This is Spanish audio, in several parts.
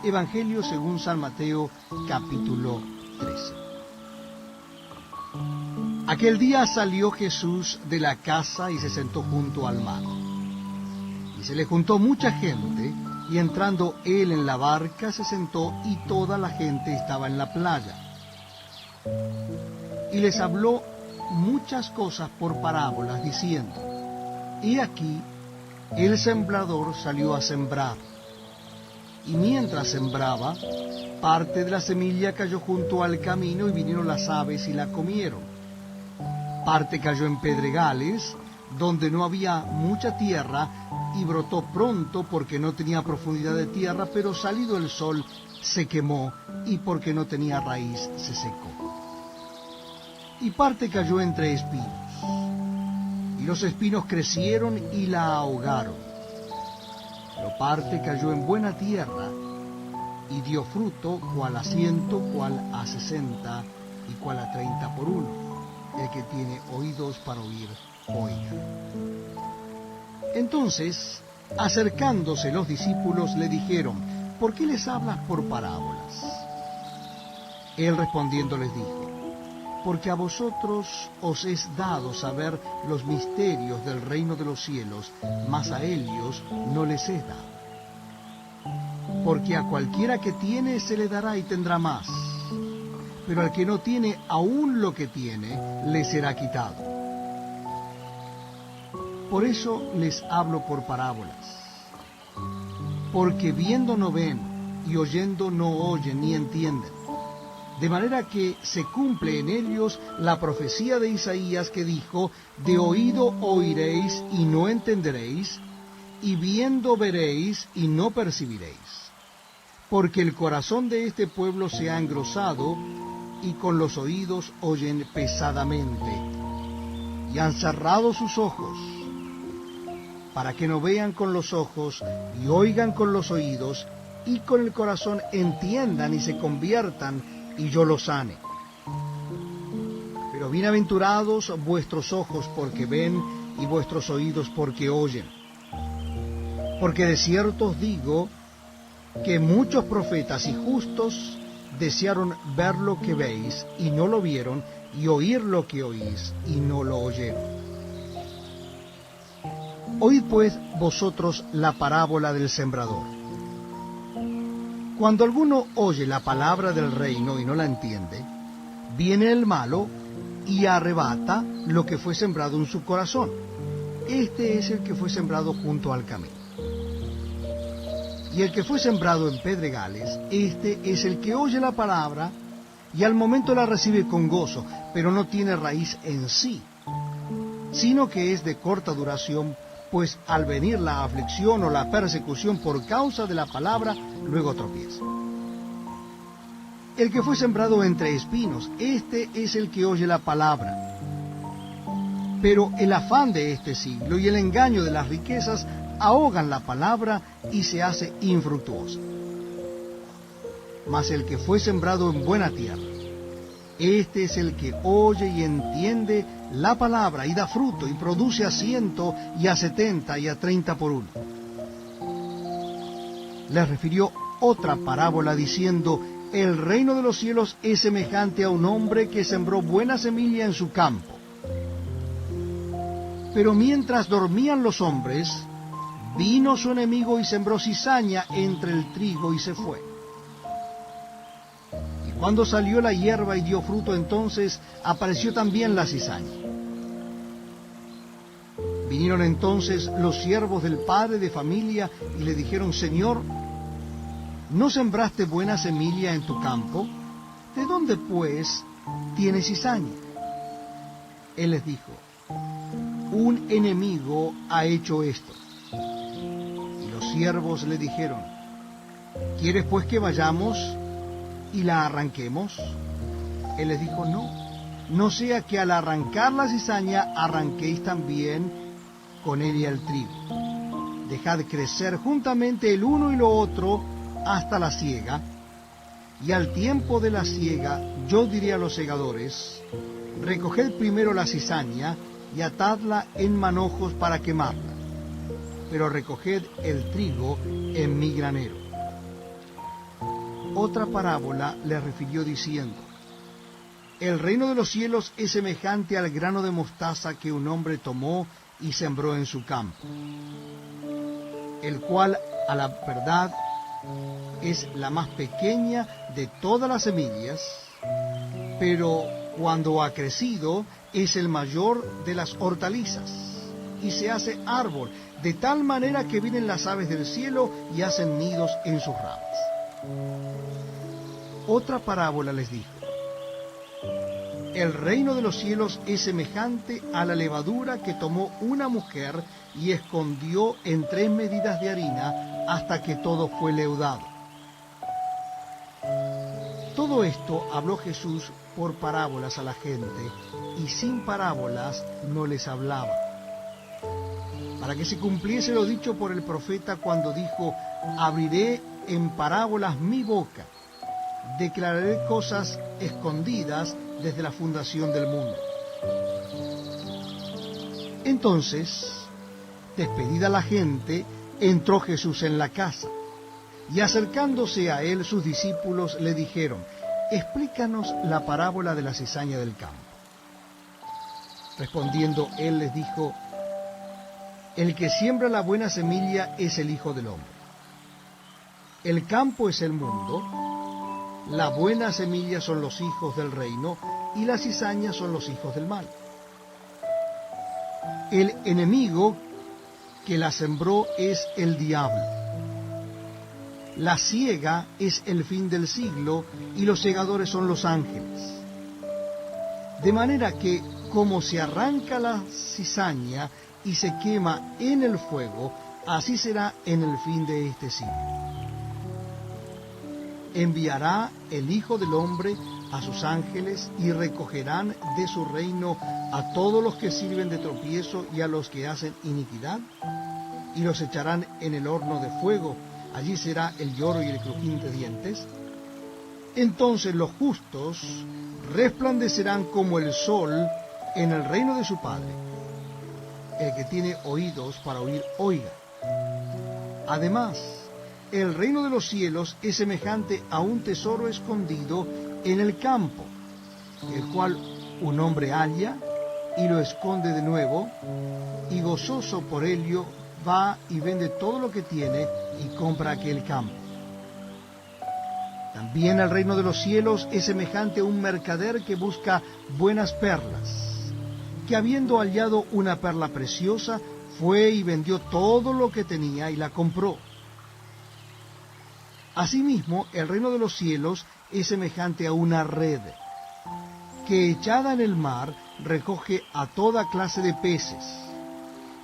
Evangelio según San Mateo, capítulo 13. Aquel día salió Jesús de la casa y se sentó junto al mar. Y se le juntó mucha gente, y entrando él en la barca se sentó, y toda la gente estaba en la playa. Y les habló muchas cosas por parábolas, diciendo: He aquí, el sembrador salió a sembrar. Y mientras sembraba, parte de la semilla cayó junto al camino, y vinieron las aves y la comieron. Parte cayó en pedregales, donde no había mucha tierra, y brotó pronto porque no tenía profundidad de tierra, pero salido el sol se quemó, y porque no tenía raíz se secó. Y parte cayó entre espinos, y los espinos crecieron y la ahogaron. Pero parte cayó en buena tierra, y dio fruto, cual a 100, cual a 60, y cual a 30 por uno. El que tiene oídos para oír, oiga. Entonces, acercándose los discípulos, le dijeron: ¿Por qué les hablas por parábolas? Él respondiendo les dijo: Porque a vosotros os es dado saber los misterios del reino de los cielos, mas a ellos no les es dado. Porque a cualquiera que tiene se le dará y tendrá más, pero al que no tiene, aún lo que tiene le será quitado. Por eso les hablo por parábolas, porque viendo no ven, y oyendo no oyen ni entienden. De manera que se cumple en ellos la profecía de Isaías, que dijo: De oído oiréis y no entenderéis, y viendo veréis y no percibiréis. Porque el corazón de este pueblo se ha engrosado, y con los oídos oyen pesadamente, y han cerrado sus ojos, para que no vean con los ojos, y oigan con los oídos, y con el corazón entiendan y se conviertan, y yo los sane. Pero bienaventurados vuestros ojos porque ven, y vuestros oídos porque oyen. Porque de cierto os digo, que muchos profetas y justos desearon ver lo que veis, y no lo vieron, y oír lo que oís, y no lo oyeron. Oíd pues vosotros la parábola del sembrador. Cuando alguno oye la palabra del reino y no la entiende, viene el malo y arrebata lo que fue sembrado en su corazón. Este es el que fue sembrado junto al camino. Y el que fue sembrado en pedregales, este es el que oye la palabra, y al momento la recibe con gozo, pero no tiene raíz en sí, sino que es de corta duración, pues al venir la aflicción o la persecución por causa de la palabra, luego tropieza. El que fue sembrado entre espinos, este es el que oye la palabra. Pero el afán de este siglo y el engaño de las riquezas ahogan la palabra y se hace infructuosa. Mas el que fue sembrado en buena tierra, este es el que oye y entiende la palabra y da fruto y produce a 100 y a 70 y a 30 por uno. Les refirió otra parábola diciendo: El reino de los cielos es semejante a un hombre que sembró buena semilla en su campo. Pero mientras dormían los hombres, vino su enemigo y sembró cizaña entre el trigo y se fue. Y cuando salió la hierba y dio fruto, entonces apareció también la cizaña. Vinieron entonces los siervos del padre de familia y le dijeron: Señor, ¿no sembraste buena semilla en tu campo? ¿De dónde, pues, tienes cizaña? Él les dijo: Un enemigo ha hecho esto. Y los siervos le dijeron: ¿Quieres pues que vayamos y la arranquemos? Él les dijo: no sea que al arrancar la cizaña arranquéis también con ella el trigo. Dejad crecer juntamente el uno y lo otro hasta la siega, y al tiempo de la siega yo diré a los segadores: recoged primero la cizaña y atadla en manojos para quemarla, pero recoged el trigo en mi granero. otra parábola les refirió diciendo: el reino de los cielos es semejante al grano de mostaza que un hombre tomó y sembró en su campo, el cual a la verdad es la más pequeña de todas las semillas, pero cuando ha crecido es el mayor de las hortalizas y se hace árbol, de tal manera que vienen las aves del cielo y hacen nidos en sus ramas. Otra parábola les dijo: el reino de los cielos es semejante a la levadura que tomó una mujer y escondió en 3 medidas de harina hasta que todo fue leudado. Todo esto habló Jesús por parábolas a la gente, y sin parábolas no les hablaba, para que se cumpliese lo dicho por el profeta cuando dijo: abriré en parábolas mi boca, declararé cosas escondidas desde la fundación del mundo. Entonces, despedida la gente, entró Jesús en la casa, y acercándose a él sus discípulos le dijeron: explícanos la parábola de la cizaña del campo. Respondiendo él les dijo: el que siembra la buena semilla es el Hijo del Hombre. El campo es el mundo, la buena semilla son los hijos del reino, y la cizaña son los hijos del mal. El enemigo que la sembró es el diablo. La siega es el fin del siglo, y los segadores son los ángeles. De manera que, como se arranca la cizaña y se quema en el fuego, así será en el fin de este siglo. Enviará el Hijo del Hombre a sus ángeles, y recogerán de su reino a todos los que sirven de tropiezo y a los que hacen iniquidad, y los echarán en el horno de fuego. Allí será el lloro y el crujir de dientes. Entonces los justos resplandecerán como el sol en el reino de su Padre. El que tiene oídos para oír, oiga. Además, el reino de los cielos es semejante a un tesoro escondido en el campo, el cual un hombre halla y lo esconde de nuevo, y gozoso por ello va y vende todo lo que tiene y compra aquel campo. También el reino de los cielos es semejante a un mercader que busca buenas perlas, que habiendo hallado una perla preciosa, fue y vendió todo lo que tenía y la compró. Asimismo, el reino de los cielos es semejante a una red, que echada en el mar recoge a toda clase de peces,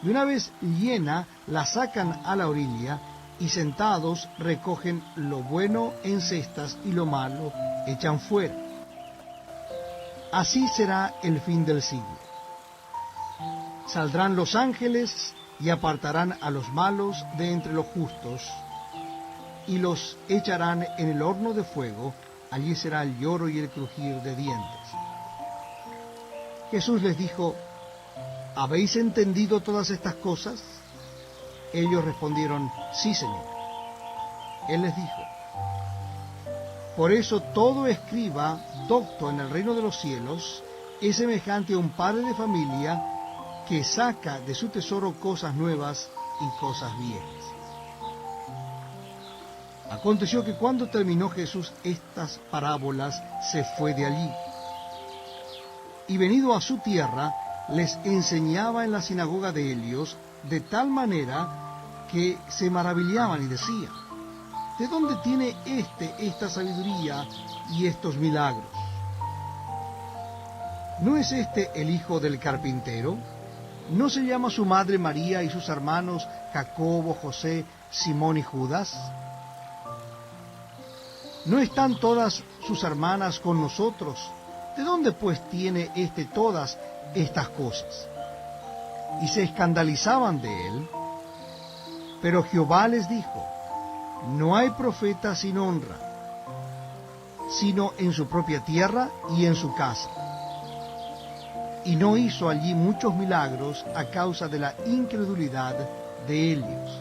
y una vez llena la sacan a la orilla, y sentados recogen lo bueno en cestas y lo malo echan fuera. Así será el fin del siglo. Saldrán los ángeles y apartarán a los malos de entre los justos, y los echarán en el horno de fuego. Allí será el lloro y el crujir de dientes. Jesús les dijo: ¿habéis entendido todas estas cosas? Ellos respondieron: sí, Señor. Él les dijo: por eso todo escriba docto en el reino de los cielos es semejante a un padre de familia que saca de su tesoro cosas nuevas y cosas viejas. Aconteció que cuando terminó Jesús estas parábolas, se fue de allí. Y venido a su tierra, les enseñaba en la sinagoga de ellos, de tal manera que se maravillaban y decían: ¿de dónde tiene esta sabiduría y estos milagros? ¿No es este el hijo del carpintero? ¿No se llama su madre María y sus hermanos Jacobo, José, Simón y Judas? ¿No están todas sus hermanas con nosotros? ¿De dónde pues tiene todas estas cosas? Y se escandalizaban de él. Pero Jehová les dijo: no hay profeta sin honra, sino en su propia tierra y en su casa. Y no hizo allí muchos milagros a causa de la incredulidad de ellos.